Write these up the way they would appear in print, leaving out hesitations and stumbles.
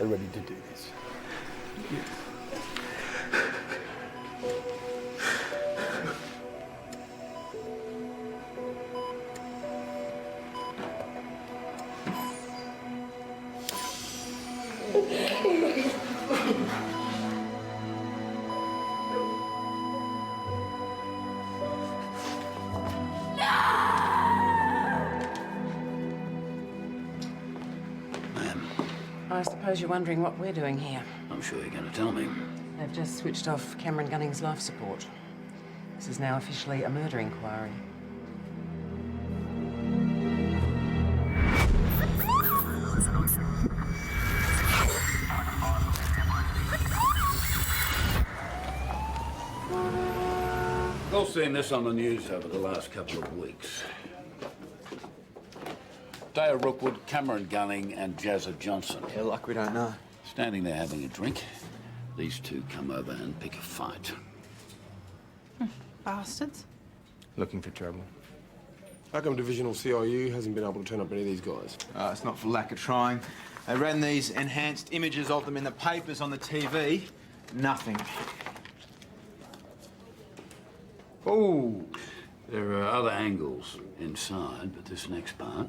are ready to do this. I suppose you're wondering what we're doing here. I'm sure you're going to tell me. They've just switched off Cameron Gunning's life support. This is now officially a murder inquiry. We've all seen this on the news over the last couple of weeks. Dale Rookwood, Cameron Gunning and Jazza Johnson. Yeah, luck we don't know. Standing there having a drink. These two come over and pick a fight. Bastards. Looking for trouble. How come Divisional CIU hasn't been able to turn up any of these guys? It's not for lack of trying. They ran these enhanced images of them in the papers, on the TV. Nothing. Oh, there are other angles inside, but this next part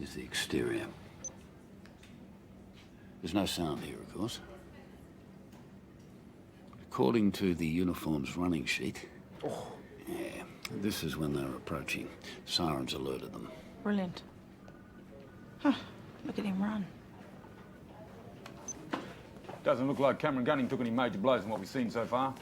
is the exterior. There's no sound here, of course. According to the uniform's running sheet, yeah, this is when they're approaching. Sirens alerted them. Brilliant. Huh. Look at him run. Doesn't look like Cameron Gunning took any major blows in what we've seen so far.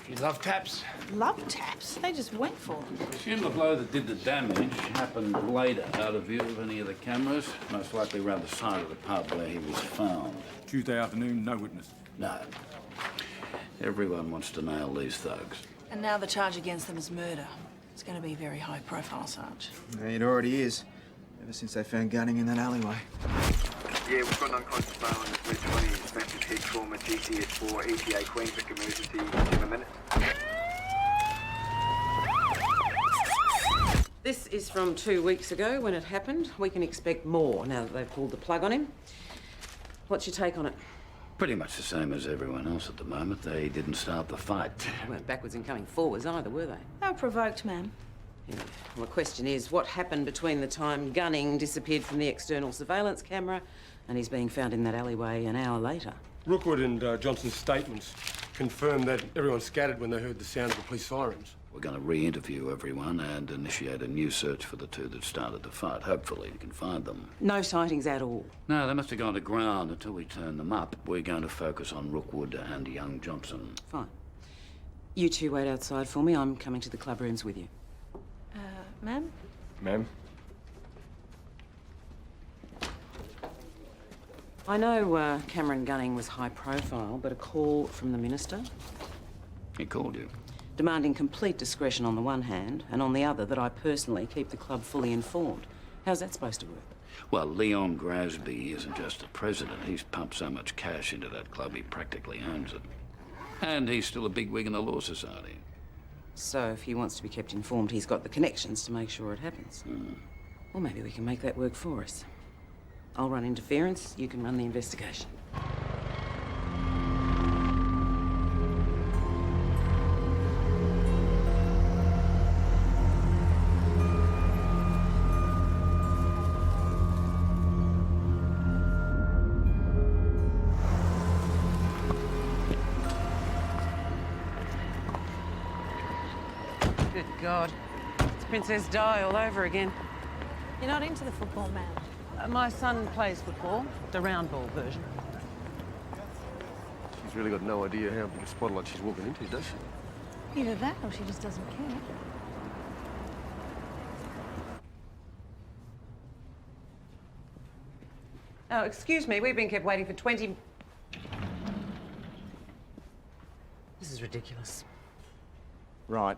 You love taps? Love taps. They just went for them. Assume the blow that did the damage happened later, out of view of any of the cameras, most likely around the side of the pub where he was found. Tuesday afternoon, no witness. No. Everyone wants to nail these thugs. And now the charge against them is murder. It's going to be very high profile, Sarge. Yeah, it already is. Ever since they found Gunning in that alleyway. Yeah, we've got an unconscious male on the Red 20. Suspected head trauma, GCS4, ETA, Queenswick emergency, 7 minutes. This is from 2 weeks ago when it happened. We can expect more now that they've pulled the plug on him. What's your take on it? Pretty much the same as everyone else at the moment. They didn't start the fight. They weren't backwards and coming forwards either, were they? They were provoked, ma'am. Yeah. Well, the question is, what happened between the time Gunning disappeared from the external surveillance camera and he's being found in that alleyway an hour later? Rookwood and Johnson's statements confirmed that everyone scattered when they heard the sound of the police sirens. We're going to re-interview everyone and initiate a new search for the two that started the fight. Hopefully we can find them. No sightings at all? No, they must have gone to ground until we turn them up. We're going to focus on Rookwood and young Johnson. Fine. You two wait outside for me. I'm coming to the club rooms with you. Ma'am? Ma'am? I know Cameron Gunning was high profile, but a call from the minister He called you. demanding complete discretion on the one hand, and on the other that I personally keep the club fully informed. How's that supposed to work? Well, Leon Grasby isn't just the president. He's pumped so much cash into that club he practically owns it. And he's still a bigwig in the Law Society. So if he wants to be kept informed, he's got the connections to make sure it happens. Well, maybe we can make that work for us. I'll run interference, you can run the investigation. Good God. It's Princess Di all over again. You're not into the football, ma'am. My son plays football, the round ball version. She's really got no idea how big a spotlight she's walking into, does she? Either that or she just doesn't care. Oh, excuse me, we've been kept waiting for 20... This is ridiculous. Right.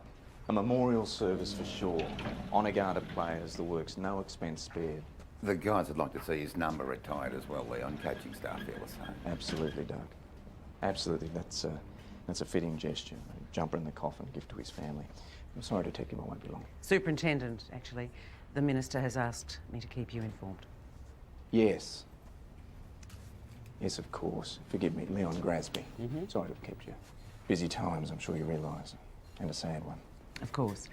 A memorial service for Shaw. Honour-guarded players, the works, no expense spared. The guys would like to see his number retired as well, Leon. Coaching staff feel the same. Absolutely, Doug. Absolutely. That's a fitting gesture. A jumper in the coffin, gift to his family. I'm sorry to take him, I won't be long. Superintendent, actually. The Minister has asked me to keep you informed. Yes. Yes, of course. Forgive me, Leon Grasby. Sorry to have kept you. Busy times, I'm sure you realise. And a sad one. Of course.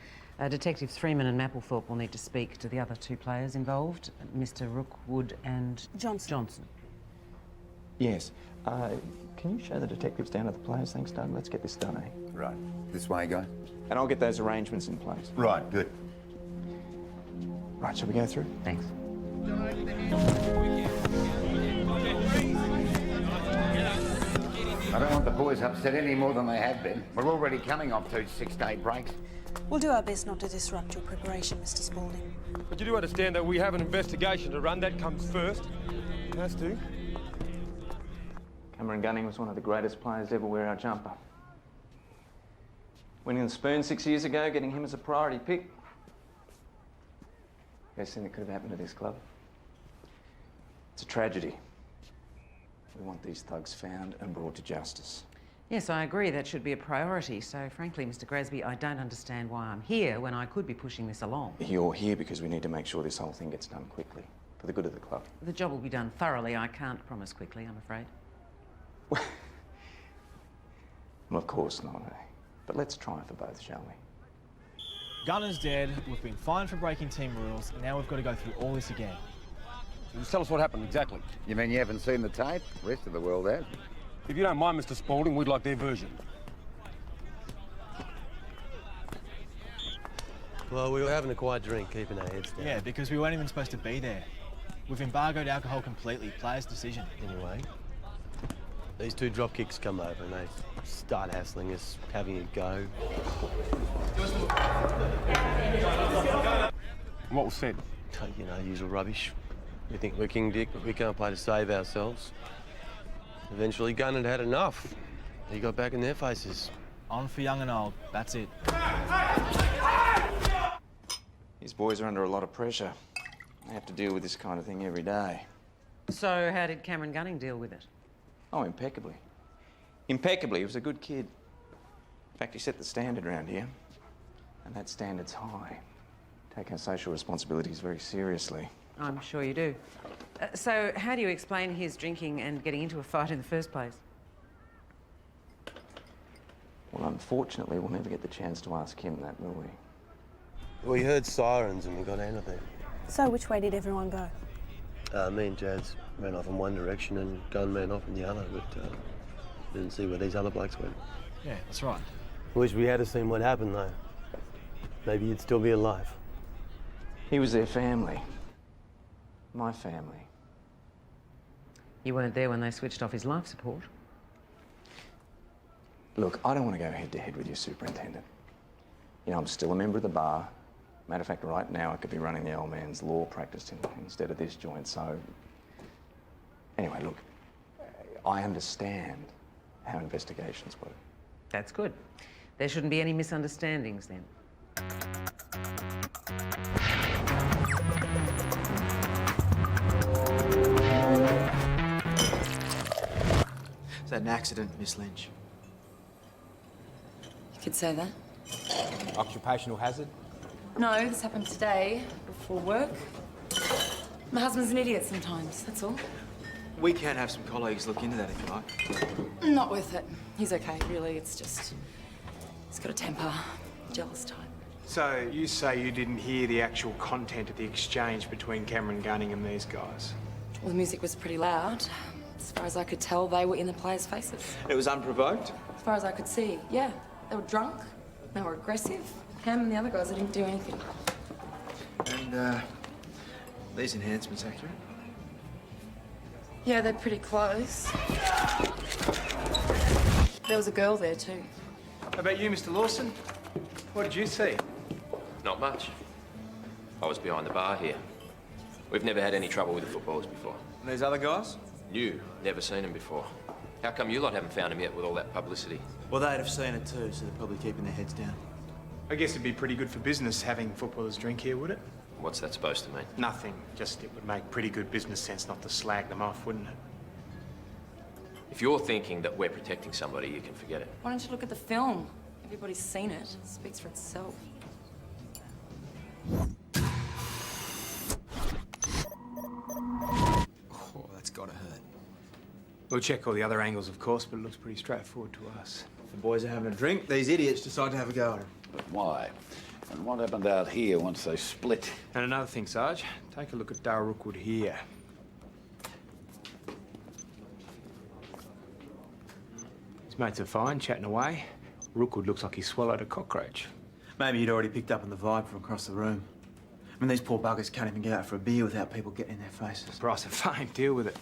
Detectives Freeman and Mapplethorpe will need to speak to the other two players involved, Mr. Rookwood and Johnson. Yes. Can you show the detectives down to the players? Thanks, Doug. Let's get this done, eh? Right. This way, guy? And I'll get those arrangements in place. Right, good. Right, shall we go through? Thanks. I don't want the boys upset any more than they have been. We're already coming off 2 6-day breaks. We'll do our best not to disrupt your preparation, Mr. Spaulding. But you do understand that we have an investigation to run. That comes first. It has to. Cameron Gunning was one of the greatest players to ever wear our jumper. Winning the Spoon 6 years ago, getting him as a priority pick. Best thing that could have happened to this club. It's a tragedy. We want these thugs found and brought to justice. Yes, I agree that should be a priority. So, frankly, Mr. Grasby, I don't understand why I'm here when I could be pushing this along. You're here because we need to make sure this whole thing gets done quickly, for the good of the club. The job will be done thoroughly. I can't promise quickly, I'm afraid. Well, of course not, eh? But let's try for both, shall we? Gunner's dead, we've been fined for breaking team rules, and now we've got to go through all this again. Just tell us what happened exactly. You mean you haven't seen the tape? The rest of the world has. If you don't mind, Mr. Spaulding, we'd like their version. Well, we were having a quiet drink, keeping our heads down. Yeah, because we weren't even supposed to be there. We've embargoed alcohol completely. Player's decision. Anyway, these two drop kicks come over and they start hassling us, having a go. And what was said? You know, usual rubbish. We think we're King Dick, but we can't play to save ourselves. Eventually, Gunn had enough. He got back in their faces. On for young and old. That's it. These boys are under a lot of pressure. They have to deal with this kind of thing every day. So, how did Cameron Gunning deal with it? Oh, impeccably. Impeccably. He was a good kid. In fact, he set the standard around here. And that standard's high. Take our social responsibilities very seriously. I'm sure you do. So, how do you explain his drinking and getting into a fight in the first place? Well, unfortunately, we'll never get the chance to ask him that, will we? We heard sirens and we got out of there. So, which way did everyone go? Me and Jazz ran off in one direction and Gunn ran off in the other, but didn't see where these other blokes went. Yeah, that's right. Wish we had seen what happened, though. Maybe you'd still be alive. He was their family. My family. You weren't there when they switched off his life support. Look, I don't want to go head-to-head with your superintendent. You know, I'm still a member of the bar. Matter of fact, right now I could be running the old man's law practice instead of this joint, so... Anyway, look, I understand how investigations work. That's good. There shouldn't be any misunderstandings then. Is that an accident, Miss Lynch? You could say that. Occupational hazard? No, this happened today, before work. My husband's an idiot sometimes, that's all. We can have some colleagues look into that if you like. Not worth it. He's okay, really. It's just... he's got a temper. Jealous type. So, you say you didn't hear the actual content of the exchange between Cameron Gunning and these guys? Well, the music was pretty loud. As far as I could tell, they were in the players' faces. It was unprovoked? As far as I could see, yeah. They were drunk, they were aggressive. Cam and the other guys, they didn't do anything. And, these enhancements accurate? Yeah, they're pretty close. There was a girl there, too. How about you, Mr. Lawson? What did you see? Not much. I was behind the bar here. We've never had any trouble with the footballers before. And these other guys? New. Never seen them before. How come you lot haven't found them yet with all that publicity? Well, they'd have seen it too, so they're probably keeping their heads down. I guess it'd be pretty good for business having footballers drink here, would it? What's that supposed to mean? Nothing. Just it would make pretty good business sense not to slag them off, wouldn't it? If you're thinking that we're protecting somebody, you can forget it. Why don't you look at the film? Everybody's seen it. It speaks for itself. Oh, that's gotta hurt. We'll check all the other angles, of course, but it looks pretty straightforward to us. The boys are having a drink. These idiots decide to have a go at him. But why? And what happened out here once they split? And another thing, Sarge, take a look at Dale Rookwood here. His mates are fine, chatting away. Rookwood looks like he swallowed a cockroach. Maybe he'd already picked up on the vibe from across the room. I mean, these poor buggers can't even get out for a beer without people getting in their faces. Price of fame, deal with it.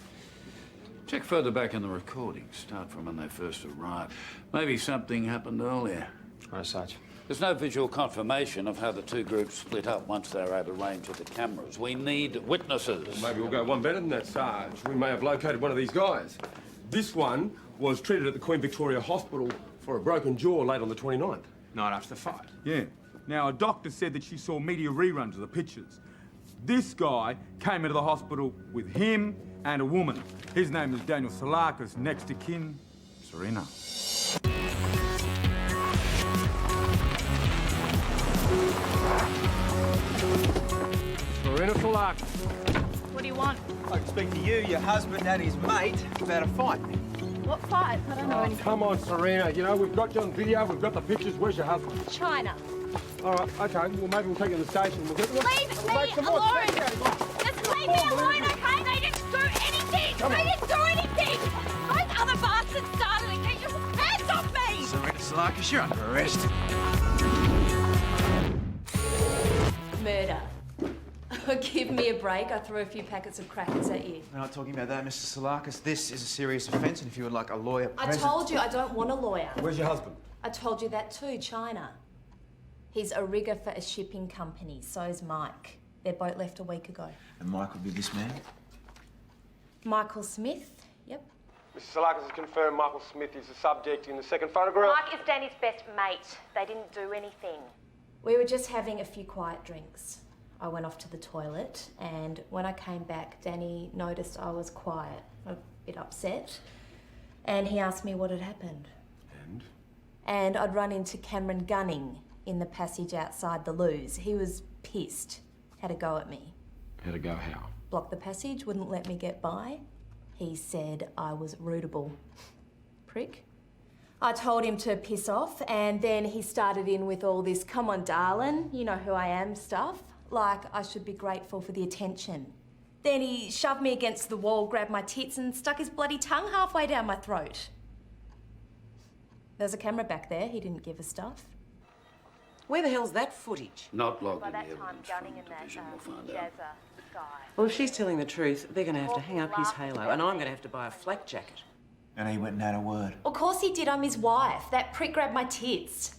Check further back in the recordings. Start from when they first arrived. Maybe something happened earlier. Right, Sarge. There's no visual confirmation of how the two groups split up once they were out of range of the cameras. We need witnesses. Well, maybe we'll go one better than that, Sarge. We may have located one of these guys. This one was treated at the Queen Victoria Hospital for a broken jaw late on the 29th. Night after the fight. Yeah. Now, a doctor said that she saw media reruns of the pictures. This guy came into the hospital with him and a woman. His name is Daniel Salakis, next to kin, Serena. Serena Salakis. What do you want? I can speak to you, your husband, and his mate about a fight. What fight? I don't know anything. Come on, Serena. You know, we've got you on video, we've got the pictures. Where's your husband? China. All right, okay. Well, maybe we'll take you to the station. We'll get... Leave me alone! Just leave me alone, okay? They didn't do anything! They didn't do anything! Those other bastards started it! Get your hands off me! Serena Salakis, you're under arrest. Murder. Give me a break. I threw a few packets of crackers at you. We're not talking about that, Mr. Salakis. This is a serious offence, and if you would like a lawyer I present... told you I don't want a lawyer. Where's your husband? I told you that too, China. He's a rigger for a shipping company. So's Mike. Their boat left a week ago. And Mike would be this man? Michael Smith? Yep. Mrs. Salakis has confirmed Michael Smith is the subject in the second photograph. Mike is Danny's best mate. They didn't do anything. We were just having a few quiet drinks. I went off to the toilet, and when I came back, Danny noticed I was quiet, a bit upset, and he asked me what had happened. And I'd run into Cameron Gunning in the passage outside the loos. He was pissed, had a go at me. Had a go how? Blocked the passage, wouldn't let me get by. He said I was rudeable. Prick. I told him to piss off, and then he started in with all this, come on, darling, you know who I am stuff. Like I should be grateful for the attention. Then he shoved me against the wall, grabbed my tits and stuck his bloody tongue halfway down my throat. There's a camera back there. He didn't give a stuff. Where the hell's that footage? Not logged By in the that time, evidence Gunning from and the that division. We'll find out. Jazza guy. Well, if she's telling the truth, they're going to have to hang up his halo, and I'm going to have to buy a flak jacket. And he went and had a word. Of course he did. I'm his wife. That prick grabbed my tits.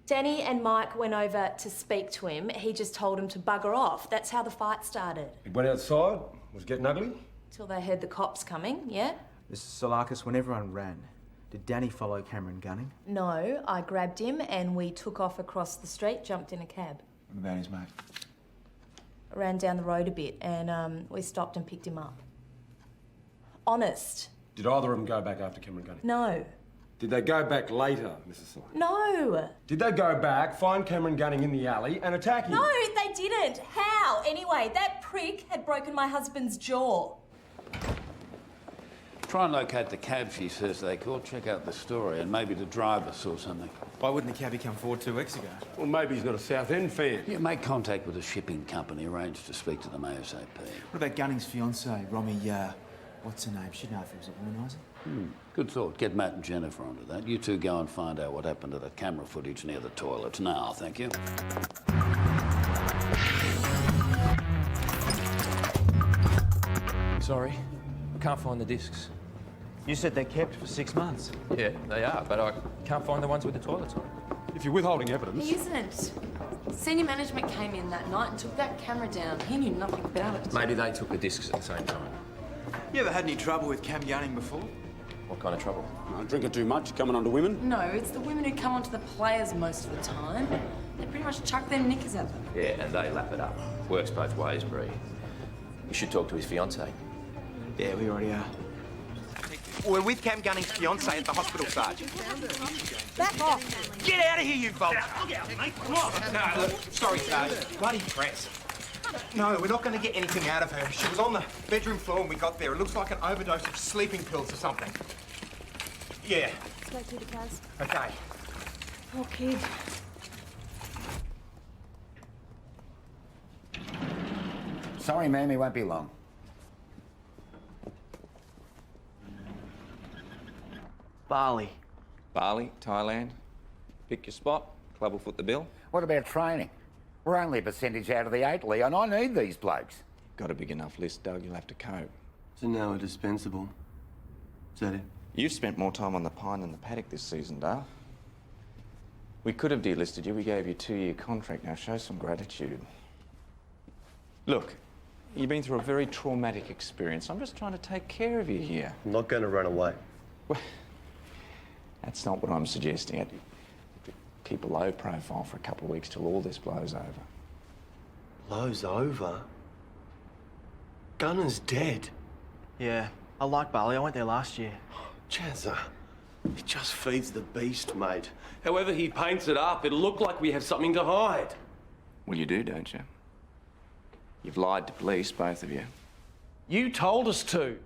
Danny and Mike went over to speak to him. He just told him to bugger off. That's how the fight started. He went outside, was getting ugly. Till they heard the cops coming, yeah? Mr. Salakis, when everyone ran, did Danny follow Cameron Gunning? No, I grabbed him and we took off across the street, jumped in a cab. What about his mate? Ran down the road a bit and we stopped and picked him up. Honest. Did either of them go back after Cameron Gunning? No. Did they go back later, Mrs. Salakis? No. Did they go back, find Cameron Gunning in the alley and attack him? No, they didn't. How? Anyway, that prick had broken my husband's jaw. Try and locate the cab she says they called, check out the story, and maybe the driver saw something. Why wouldn't the cabbie come forward 2 weeks ago? Well, maybe he's not a Southend fan. Yeah, make contact with a shipping company, arrange to speak to them ASAP. What about Gunning's fiancée, Romy, what's her name? She'd know if he was a womanizer. Good thought. Get Matt and Jennifer onto that. You two go and find out what happened to that camera footage near the toilets now, thank you. Sorry, I can't find the discs. You said they're kept for 6 months. Yeah, they are, but I can't find the ones with the toilets on. If you're withholding evidence... He isn't. Senior management came in that night and took that camera down. He knew nothing about it. Maybe they took the discs at the same time. You ever had any trouble with Cam Gunning before? What kind of trouble? Drinking too much, coming on to women? No, it's the women who come onto the players most of the time. They pretty much chuck their knickers at them. Yeah, and they lap it up. Works both ways, Bree. You should talk to his fiancée. Yeah, we already are. We're with Cam Gunning's fiancée at the hospital, Sarge. Back off. Get out of here, you bolt! No, look, sorry, Sarge. Bloody press. No, we're not going to get anything out of her. She was on the bedroom floor when we got there. It looks like an overdose of sleeping pills or something. Yeah. Let's go through the cars. Okay. Poor kid. Sorry, ma'am, he won't be long. Bali. Bali, Thailand. Pick your spot. Club will foot the bill. What about training? We're only a percentage out of the 8, Leon. I need these blokes. Got a big enough list, Doug. You'll have to cope. So now we're dispensable. Is that it? You've spent more time on the pine than the paddock this season, Dale. We could have delisted you. We gave you a 2-year contract. Now show some gratitude. Look, you've been through a very traumatic experience. I'm just trying to take care of you here. I'm not going to run away. Well, that's not what I'm suggesting. Keep a low profile for a couple of weeks till all this blows over. Blows over? Gunnar's dead. Yeah, I like Bali. I went there last year. Jazza, he just feeds the beast, mate. However he paints it up, it'll look like we have something to hide. Well, you do, don't you? You've lied to police, both of you. You told us to.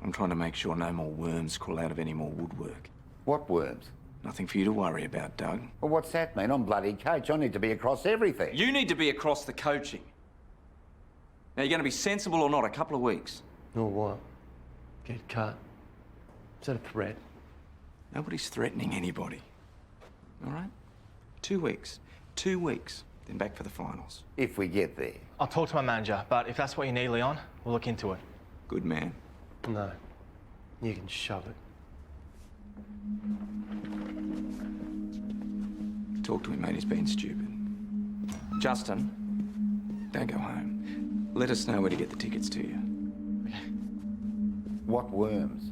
I'm trying to make sure no more worms crawl out of any more woodwork. What worms? Nothing for you to worry about, Doug. Well, what's that mean? I'm bloody coach. I need to be across everything. You need to be across the coaching. Now, you're going to be sensible or not, a couple of weeks. Or what? Get cut? Is that a threat? Nobody's threatening anybody. All right? 2 weeks. 2 weeks. Then back for the finals. If we get there. I'll talk to my manager, but if that's what you need, Leon, we'll look into it. Good man. No. You can shove it. Talk to him, mate. He's been stupid. Justin, don't go home. Let us know where to get the tickets to you. What worms?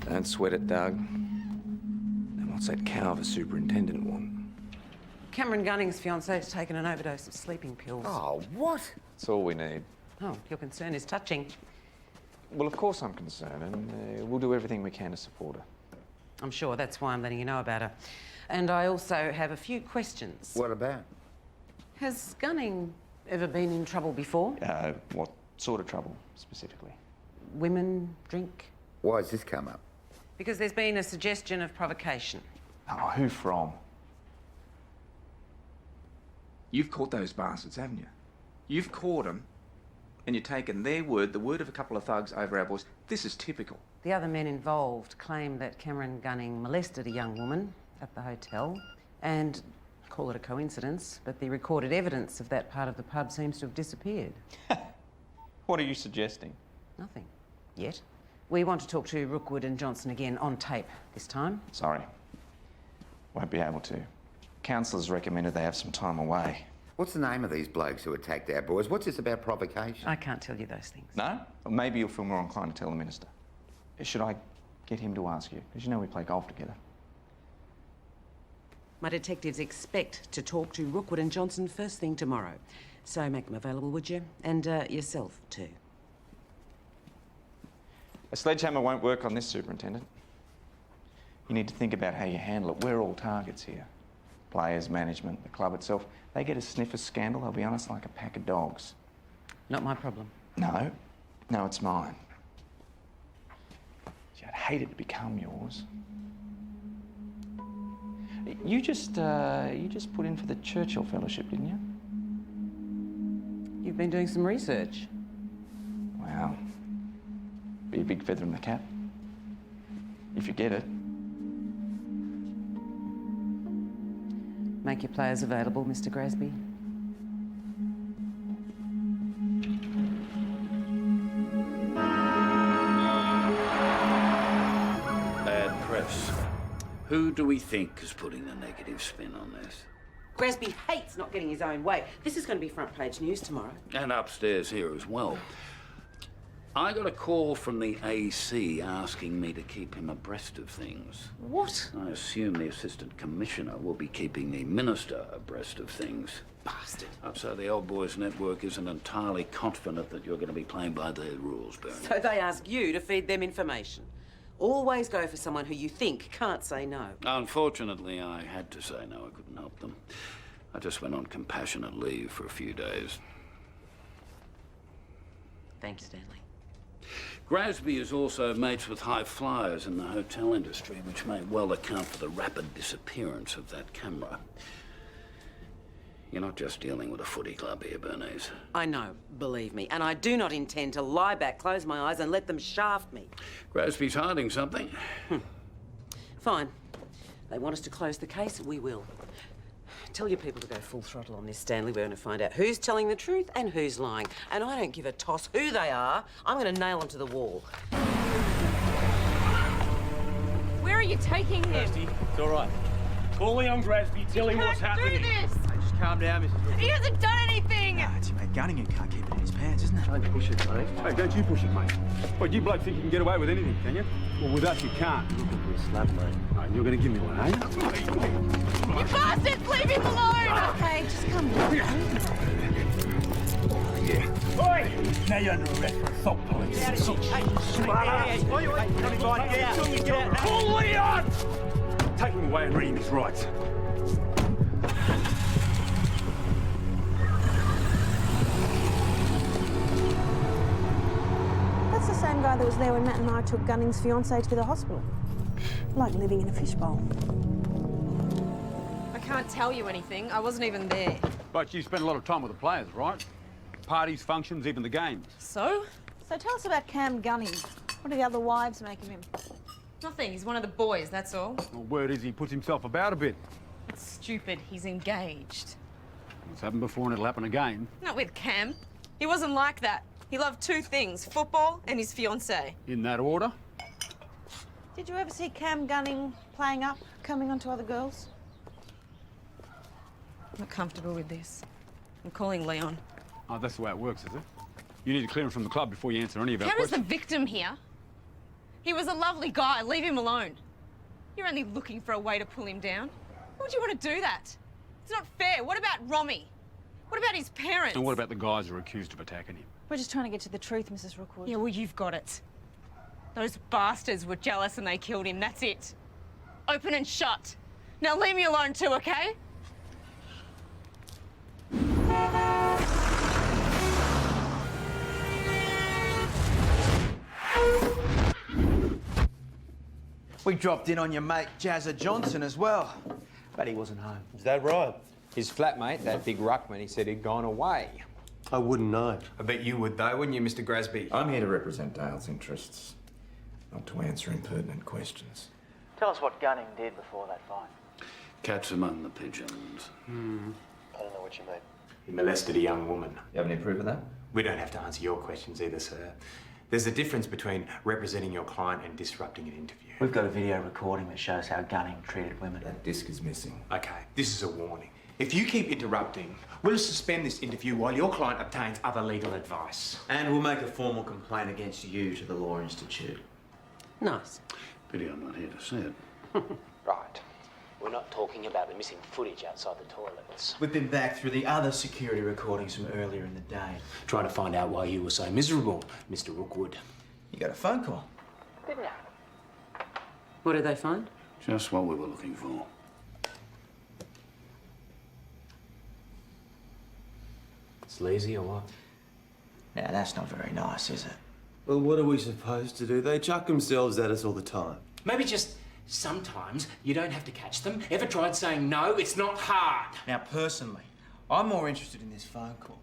Don't sweat it, Doug. And what's that cow of a superintendent want? Cameron Gunning's fiance's taken an overdose of sleeping pills. Oh, what? That's all we need. Oh, your concern is touching. Well, of course I'm concerned, and we'll do everything we can to support her. I'm sure that's why I'm letting you know about her. And I also have a few questions. What about? Has Gunning ever been in trouble before? What sort of trouble, specifically? Women, drink? Why has this come up? Because there's been a suggestion of provocation. Oh, who from? You've caught those bastards, haven't you? You've caught them, and you've taken their word, the word of a couple of thugs, over our boys. This is typical. The other men involved claim that Cameron Gunning molested a young woman at the hotel, and call it a coincidence, but the recorded evidence of that part of the pub seems to have disappeared. What are you suggesting? Nothing. Yet. We want to talk to Rookwood and Johnson again on tape this time. Sorry. Won't be able to. Counsellors recommended they have some time away. What's the name of these blokes who attacked our boys? What's this about provocation? I can't tell you those things. No? Or maybe you'll feel more inclined to tell the minister. Should I get him to ask you? Because you know we play golf together. My detectives expect to talk to Rookwood and Johnson first thing tomorrow. So make them available, would you? And yourself, too. A sledgehammer won't work on this, Superintendent. You need to think about how you handle it. We're all targets here. Players, management, the club itself. They get a sniff of scandal, they'll be on us like a pack of dogs. Not my problem. No. No, it's mine. Gee, I'd hate it to become yours. You just put in for the Churchill Fellowship, didn't you? You've been doing some research. Wow. Be a big feather in the cap. If you get it. Make your players available, Mr. Grasby. Bad press. Who do we think is putting the negative spin on this? Grasby hates not getting his own way. This is going to be front page news tomorrow. And upstairs here as well. I got a call from the AC asking me to keep him abreast of things. What? I assume the Assistant Commissioner will be keeping the Minister abreast of things. Bastard. So the Old Boys Network isn't entirely confident that you're going to be playing by their rules, Bernie. So they ask you to feed them information. Always go for someone who you think can't say no. Unfortunately, I had to say no. I couldn't help them. I just went on compassionate leave for a few days. Thank you, Stanley. Grasby is also mates with high flyers in the hotel industry, which may well account for the rapid disappearance of that camera. You're not just dealing with a footy club here, Bernice. I know, believe me, and I do not intend to lie back, close my eyes and let them shaft me. Grasby's hiding something. Fine. They want us to close the case, we will. Tell your people to go full throttle on this, Stanley. We're going to find out who's telling the truth and who's lying. And I don't give a toss who they are. I'm going to nail them to the wall. Where are you taking him? Kirsty, it's all right. Call Leon Grasby, tell him what's happening. Do this! Just calm down, Mrs. Rookwood. He hasn't done anything! Nah, it's your mate Gunning who can't keep it in his pants, isn't it? Don't push it, mate. Hey, don't you push it, mate. What, you bloke think you can get away with anything, can you? Well, with us, you can't. You're looking for a slap, mate. Right, you're going to give me one, eh? You bastards! Leave him alone! Okay, just come down. Oi! Now you're under arrest for assault, police. Pull Leon! Take him away and read him his rights. That's the same guy that was there when Matt and I took Gunning's fiancée to the hospital. Like living in a fishbowl. I can't tell you anything. I wasn't even there. But you spent a lot of time with the players, right? Parties, functions, even the games. So? So tell us about Cam Gunning. What do the other wives make of him? Nothing. He's one of the boys, that's all. Well, word is he puts himself about a bit. It's stupid. He's engaged. It's happened before and it'll happen again. Not with Cam. He wasn't like that. He loved two things, football and his fiancée. In that order? Did you ever see Cam Gunning playing up, coming onto other girls? I'm not comfortable with this. I'm calling Leon. Oh, that's the way it works, is it? You need to clear him from the club before you answer any of our Cam is questions. the victim here. He was a lovely guy. Leave him alone. You're only looking for a way to pull him down. Why would you want to do that? It's not fair. What about Romy? What about his parents? And what about the guys who are accused of attacking him? We're just trying to get to the truth, Mrs. Rookwood. Yeah, well, you've got it. Those bastards were jealous and they killed him. That's it. Open and shut. Now leave me alone too, okay? We dropped in on your mate Jazza Johnson as well, but he wasn't home. Is that right? His flatmate, that big ruckman, he said he'd gone away. I wouldn't know. I bet you would, though, wouldn't you, Mr. Grasby? I'm here to represent Dale's interests, not to answer impertinent questions. Tell us what Gunning did before that fight. Cats among the pigeons. I don't know what you mean. He molested a young woman. You have any proof of that? We don't have to answer your questions either, sir. There's a difference between representing your client and disrupting an interview. We've got a video recording that shows how Gunning treated women. That disc is missing. Okay, this is a warning. If you keep interrupting, we'll suspend this interview while your client obtains other legal advice. And we'll make a formal complaint against you to the Law Institute. Nice. Pity I'm not here to see it. Right. We're not talking about the missing footage outside the toilets. We've been back through the other security recordings from earlier in the day. Trying to find out why you were so miserable, Mr. Rookwood. You got a phone call. Didn't I? What did they find? Just what we were looking for. Sleazy or what? Now, that's not very nice, is it? Well, what are we supposed to do? They chuck themselves at us all the time. Maybe just sometimes you don't have to catch them. Ever tried saying no? It's not hard. Now, personally, I'm more interested in this phone call.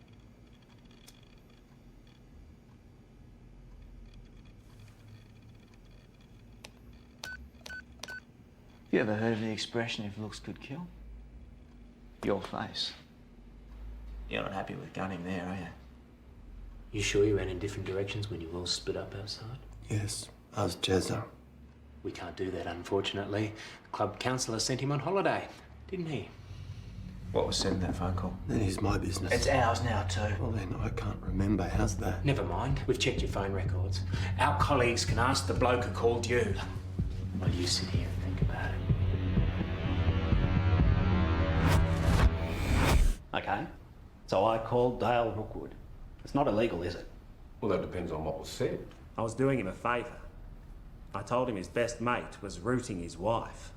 You ever heard of the expression, if looks could kill? Your face. You're not happy with Gunning there, are you? You sure you ran in different directions when you all split up outside? Yes, I was Jazza. We can't do that, unfortunately. The club councillor sent him on holiday, didn't he? What was said in that phone call? That is my business. It's ours now, too. Well, then, I can't remember. How's that? Never mind. We've checked your phone records. Our colleagues can ask the bloke who called you. While you sit here and think about it. Okay. So I called Dale Rookwood. It's not illegal, is it? Well, that depends on what was said. I was doing him a favour. I told him his best mate was rooting his wife.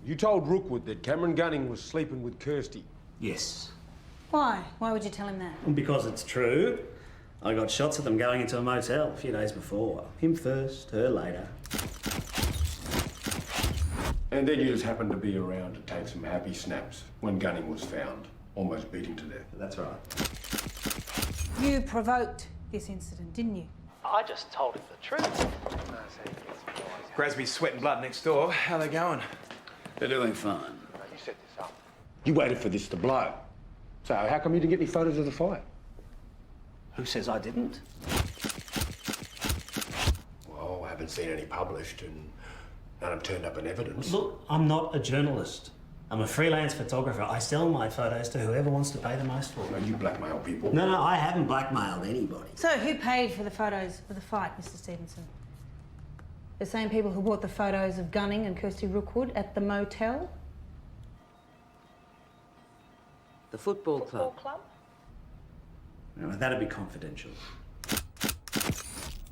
You told Rookwood that Cameron Gunning was sleeping with Kirsty. Yes. Why? Why would you tell him that? Because it's true. I got shots of them going into a motel a few days before. Him first, her later. And then you just happened to be around to take some happy snaps when Gunning was found, almost beaten to death. That's right. You provoked this incident, didn't you? I just told him the truth. Grasby's sweating blood next door. How they going? They're doing fine. You set this up. You waited for this to blow. So how come you didn't get any photos of the fight? Who says I didn't? Well, I haven't seen any published and none have turned up in evidence. Look, I'm not a journalist. I'm a freelance photographer. I sell my photos to whoever wants to pay the most for them. No, you blackmail people. No, I haven't blackmailed anybody. So who paid for the photos of the fight, Mr. Stevenson? The same people who bought the photos of Gunning and Kirsty Rookwood at the motel? The football club. No, that'd be confidential.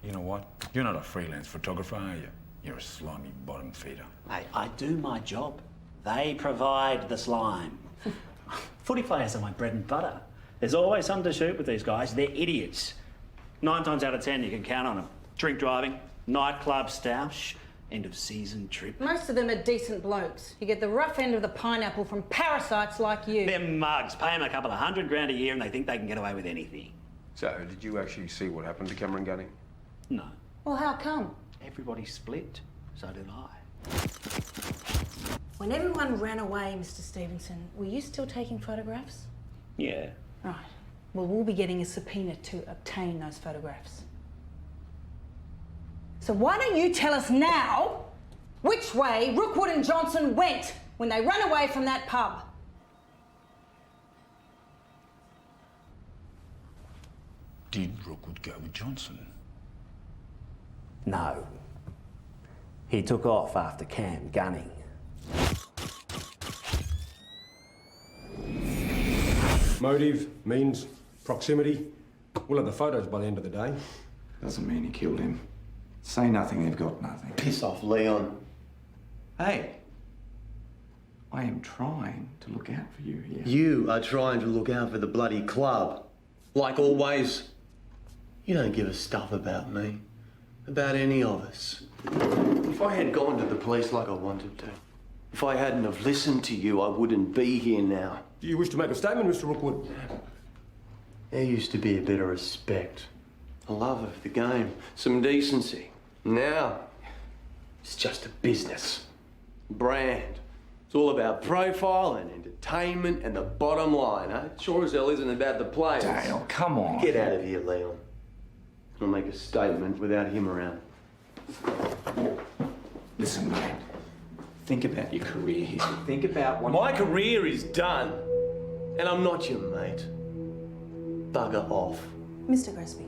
You know what? You're not a freelance photographer, are you? You're a slimy bottom feeder. Hey, I do my job. They provide the slime. Footy players are my bread and butter. There's always something to shoot with these guys. They're idiots. 9 times out of 10, you can count on them. Drink driving, nightclub stoush, end of season trip. Most of them are decent blokes. You get the rough end of the pineapple from parasites like you. They're mugs. Pay them a couple of $100,000 a year and they think they can get away with anything. So, did you actually see what happened to Cameron Gunning? No. Well, how come? Everybody split. So did I. When everyone ran away, Mr. Stevenson, were you still taking photographs? Yeah. Right. Well, we'll be getting a subpoena to obtain those photographs. So why don't you tell us now which way Rookwood and Johnson went when they ran away from that pub? Did Rookwood go with Johnson? No. He took off after Cam Gunning. Motive, means, proximity. We'll have the photos by the end of the day. Doesn't mean he killed him. Say nothing, they've got nothing. Piss off, Leon. Hey, I am trying to look out for you here. You are trying to look out for the bloody club. Like always. You don't give a stuff about me. About any of us. If I had gone to the police like I wanted to, if I hadn't have listened to you, I wouldn't be here now. Do you wish to make a statement, Mr. Rookwood? There used to be a bit of respect, a love of the game, some decency. Now, it's just a business, brand. It's all about profile and entertainment and the bottom line, huh? Sure as hell isn't about the players. Dale, come on. Get out of here, Leon. I'll make a statement without him around. Listen, mate. Think about your career here. Think about what... My career is done, and I'm not your mate. Bugger off. Mr. Gresby.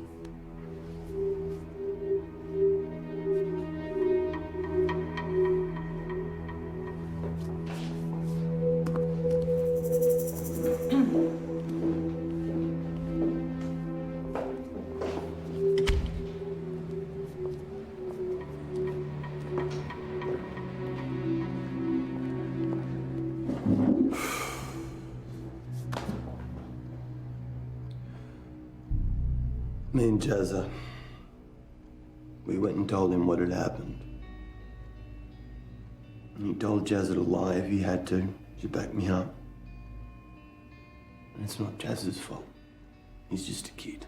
Me and Jazza, we went and told him what had happened. And he told Jazza to lie if he had to. She backed me up. And it's not Jazza's fault. He's just a kid.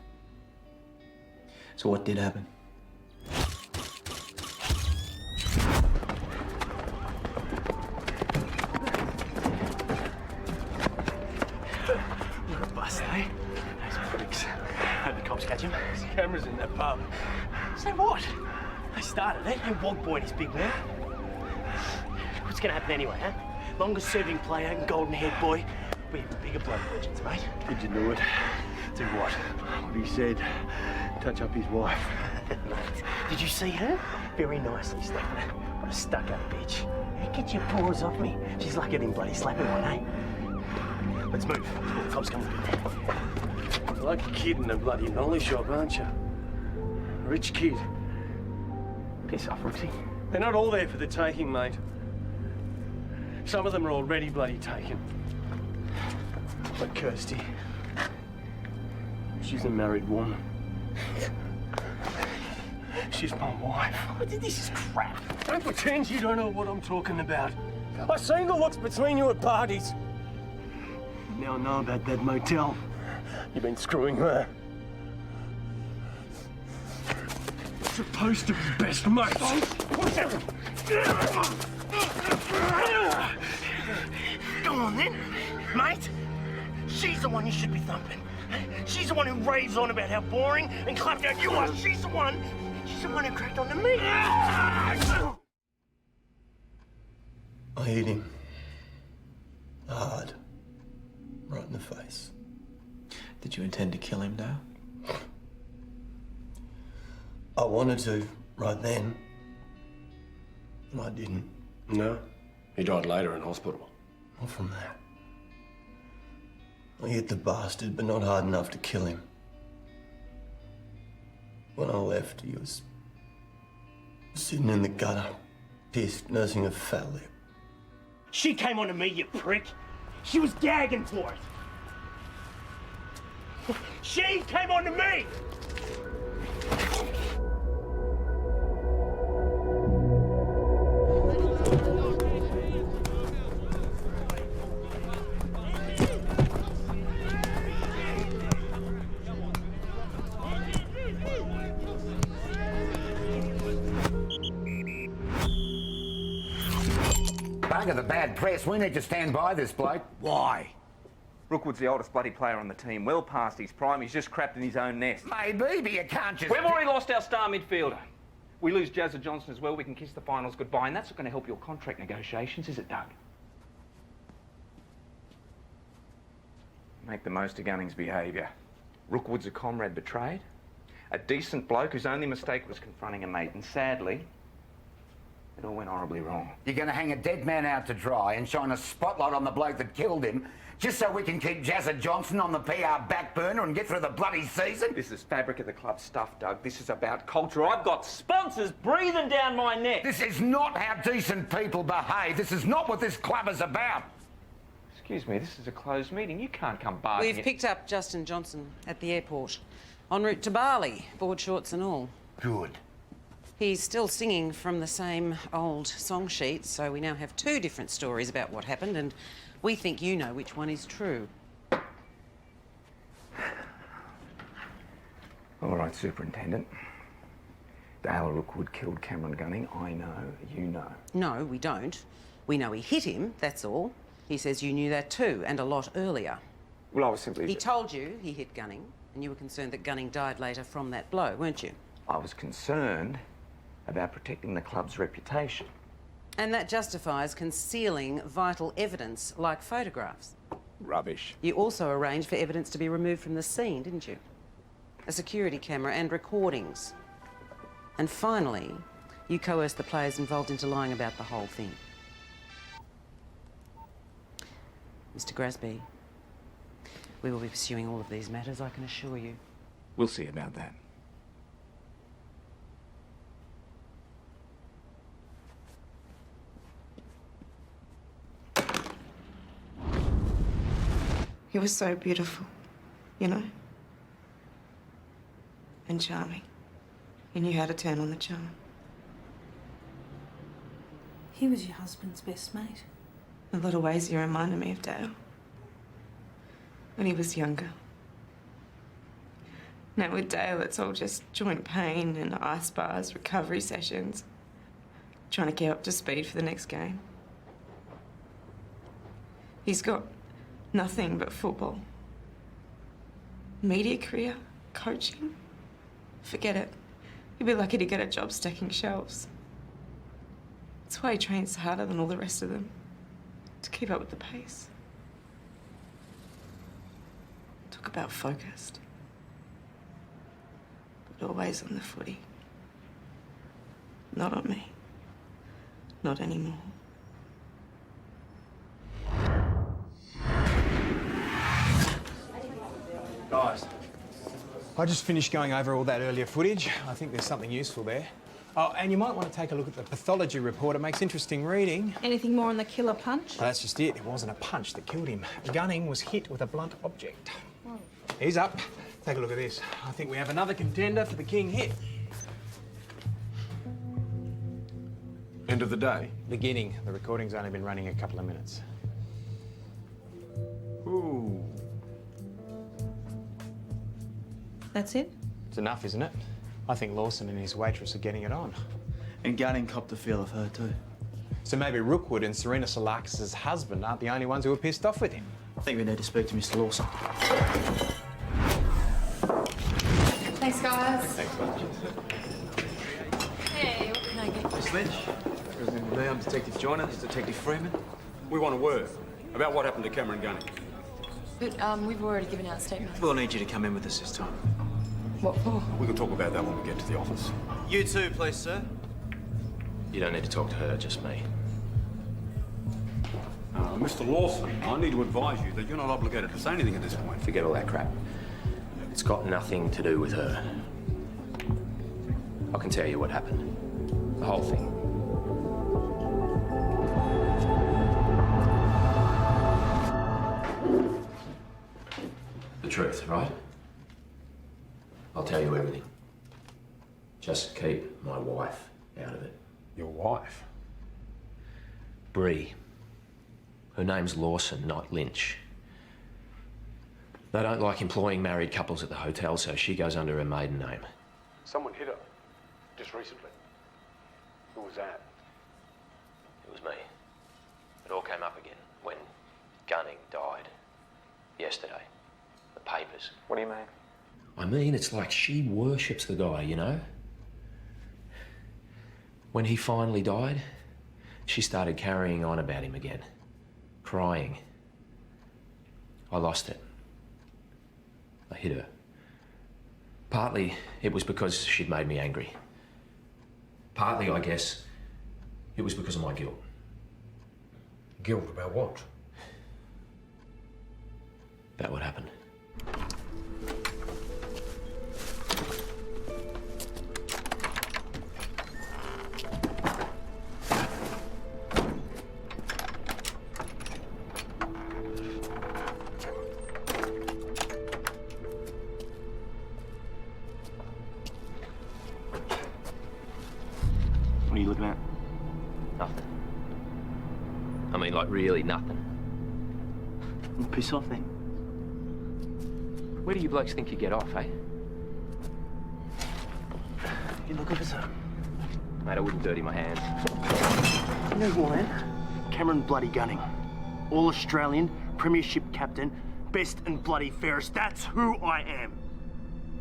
So what did happen? What a bust, eh? Those pricks. Hope the cops catch him. There's cameras in that pub. So what? They started it. You wog boy and his big man. What's going to happen anyway, huh? Longest serving player and golden-haired boy. We have bigger blood legends, mate. Did you do it? Do what? What he said. Touch up his wife. Did you see her? Very nicely slapping her. What a stuck-up bitch. Hey, get your paws off me. She's like getting bloody slapping one, eh? Let's move. The cops coming. You're like a kid in a bloody nollie shop, aren't you? A rich kid. Piss off, Rooksy. They're not all there for the taking, mate. Some of them are already bloody taken. But Kirsty, She's a married woman. She's my wife. This is crap. Don't pretend you don't know what I'm talking about. I've seen the looks between you at parties. Now I know about that motel. You've been screwing her. Supposed to be best mates. Go on then, mate. She's the one you should be thumping. She's the one who raves on about how boring and clapped out you are. She's the one who cracked onto me. I hit him. Hard. Right in the face. Did you intend to kill him, Dale? I wanted to, right then. And I didn't. No, he died later in hospital. Not from that. I hit the bastard, but not hard enough to kill him. When I left, he was sitting in the gutter, pissed, nursing a fat lip. She came onto me, you prick. She was gagging for it. She came onto me! Bugger the bad press. We need to stand by this bloke. Why? Rookwood's the oldest bloody player on the team, well past his prime. He's just crapped in his own nest. Maybe, but you can't just... We've already lost our star midfielder. We lose Jazza Johnson as well, we can kiss the finals goodbye, and that's not going to help your contract negotiations, is it, Doug? Make the most of Gunning's behaviour. Rookwood's a comrade betrayed, a decent bloke whose only mistake was confronting a mate, and sadly, it all went horribly wrong. You're going to hang a dead man out to dry and shine a spotlight on the bloke that killed him just so we can keep Jazza Johnson on the PR back burner and get through the bloody season? This is fabric of the club stuff, Doug. This is about culture. I've got sponsors breathing down my neck. This is not how decent people behave. This is not what this club is about. Excuse me, this is a closed meeting. You can't come barging We've picked up Justin Johnson at the airport, en route to Bali, board shorts and all. Good. He's still singing from the same old song sheet, so we now have two different stories about what happened, and we think you know which one is true. All right, Superintendent. Dale Rookwood killed Cameron Gunning. I know, you know. No, we don't. We know he hit him, that's all. He says you knew that too, and a lot earlier. Well, I was simply... He told you he hit Gunning, and you were concerned that Gunning died later from that blow, weren't you? I was concerned about protecting the club's reputation. And that justifies concealing vital evidence like photographs. Rubbish. You also arranged for evidence to be removed from the scene, didn't you? A security camera and recordings. And finally, you coerced the players involved into lying about the whole thing. Mr. Grasby, we will be pursuing all of these matters, I can assure you. We'll see about that. He was so beautiful, you know? And charming. He knew how to turn on the charm. He was your husband's best mate. In a lot of ways, he reminded me of Dale. When he was younger. Now with Dale, it's all just joint pain and ice bars, recovery sessions. Trying to get up to speed for the next game. He's got nothing but football. Media career, coaching, forget it. He'd be lucky to get a job stacking shelves. That's why he trains harder than all the rest of them, to keep up with the pace. Talk about focused. But always on the footy. Not on me. Not anymore. Guys, I just finished going over all that earlier footage. I think there's something useful there. Oh, and you might want to take a look at the pathology report. It makes interesting reading. Anything more on the killer punch? Well, that's just it. It wasn't a punch that killed him. Gunning was hit with a blunt object. He's up. Take a look at this. I think we have another contender for the king hit. End of the day? Beginning. The recording's only been running a couple of minutes. Ooh. That's it? It's enough, isn't it? I think Lawson and his waitress are getting it on. And Gunning copped a feel of her too. So maybe Rookwood and Serena Salakis' husband aren't the only ones who were pissed off with him. I think we need to speak to Mr. Lawson. Thanks, guys. Thanks, much. Hey, what can I get? Miss Lynch, representing me, I'm Detective Joyner, this is Detective Freeman. We want a word about what happened to Cameron Gunning. But we've already given out statements. We'll need you to come in with us this time. What for? We can talk about that when we get to the office. You too, please, sir. You don't need to talk to her, just me. Mr. Lawson, I need to advise you that you're not obligated to say anything at this point. Forget all that crap. It's got nothing to do with her. I can tell you what happened. The whole thing. The truth, right? I'll tell you everything. Just keep my wife out of it. Your wife? Bree. Her name's Lawson, not Lynch. They don't like employing married couples at the hotel, so she goes under her maiden name. Someone hit her just recently. Who was that? It was me. It all came up again when Gunning died. Yesterday. The papers. What do you mean? I mean, it's like she worships the guy, you know? When he finally died, she started carrying on about him again. Crying. I lost it. I hit her. Partly, it was because she'd made me angry. Partly, I guess, it was because of my guilt. Guilt about what? About what happened. What are you looking at? Nothing. I mean, like, really nothing. Well, piss off then. Where do you blokes think you get off, eh? You looking for something? Mate, I wouldn't dirty my hands. You know who I am? Cameron Bloody Gunning. All-Australian, premiership captain, best and bloody fairest. That's who I am.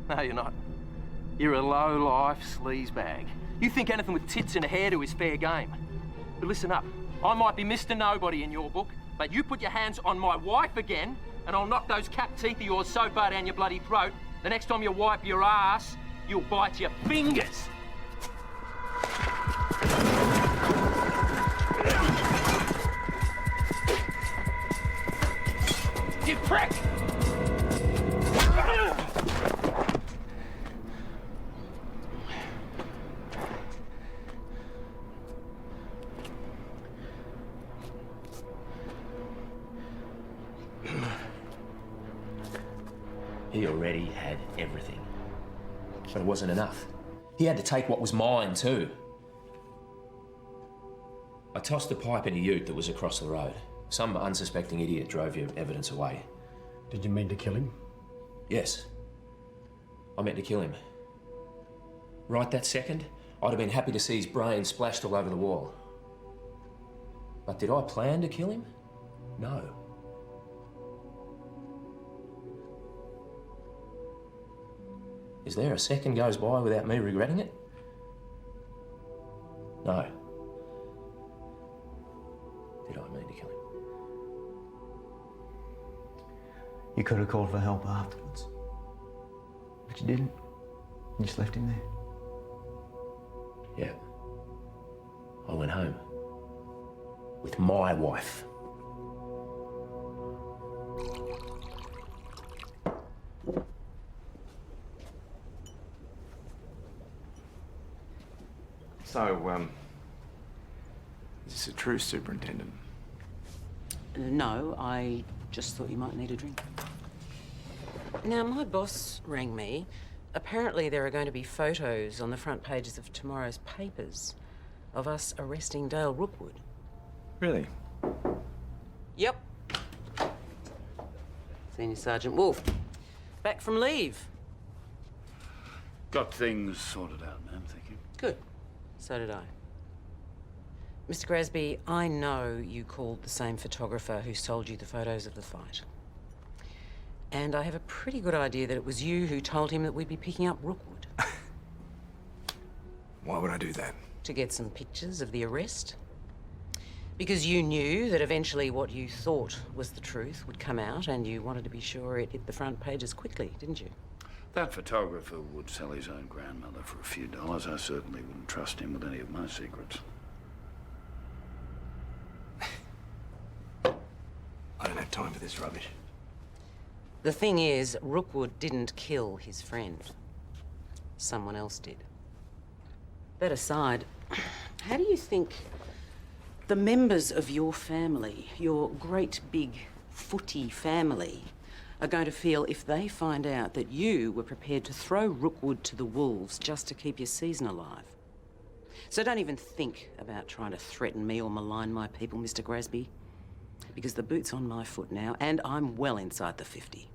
No, you're not. You're a low-life sleazebag. You think anything with tits and a hairdo is fair game. But listen up. I might be Mr. Nobody in your book, but you put your hands on my wife again, and I'll knock those cap teeth of yours so far down your bloody throat, the next time you wipe your ass, you'll bite your fingers. You prick! He already had everything. But it wasn't enough. He had to take what was mine, too. I tossed a pipe in a ute that was across the road. Some unsuspecting idiot drove your evidence away. Did you mean to kill him? Yes. I meant to kill him. Right that second, I'd have been happy to see his brains splashed all over the wall. But did I plan to kill him? No. Is there a second goes by without me regretting it? No. Did I mean to kill him? You could have called for help afterwards. But you didn't. You just left him there. Yeah. I went home. With my wife. So, is this a truce, Superintendent? No, I just thought you might need a drink. Now, my boss rang me. Apparently there are going to be photos on the front pages of tomorrow's papers of us arresting Dale Rookwood. Really? Yep. Senior Sergeant Wolf. Back from leave. Got things sorted out, ma'am, thank you. Good. So did I. Mr. Grasby, I know you called the same photographer who sold you the photos of the fight. And I have a pretty good idea that it was you who told him that we'd be picking up Rookwood. Why would I do that? To get some pictures of the arrest. Because you knew that eventually what you thought was the truth would come out and you wanted to be sure it hit the front pages quickly, didn't you? That photographer would sell his own grandmother for a few dollars. I certainly wouldn't trust him with any of my secrets. I don't have time for this rubbish. The thing is, Rookwood didn't kill his friend. Someone else did. That aside, how do you think the members of your family, your great big footy family, are going to feel if they find out that you were prepared to throw Rookwood to the wolves just to keep your season alive? So don't even think about trying to threaten me or malign my people, Mr. Grasby, because the boot's on my foot now and I'm well inside the 50.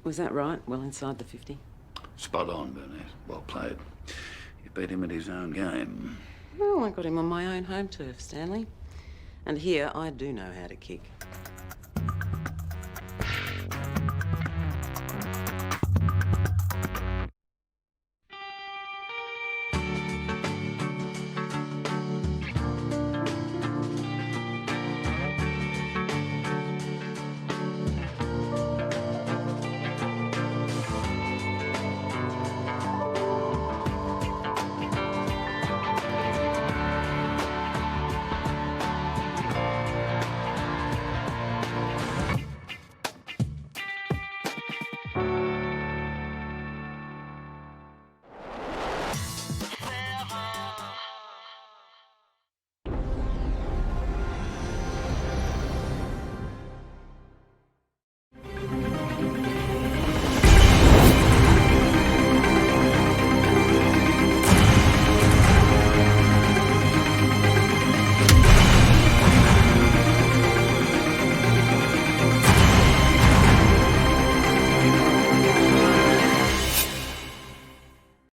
Was that right? Well inside the 50? Spot on, Burnett. Well played. You beat him at his own game. Well, I got him on my own home turf, Stanley. And here, I do know how to kick.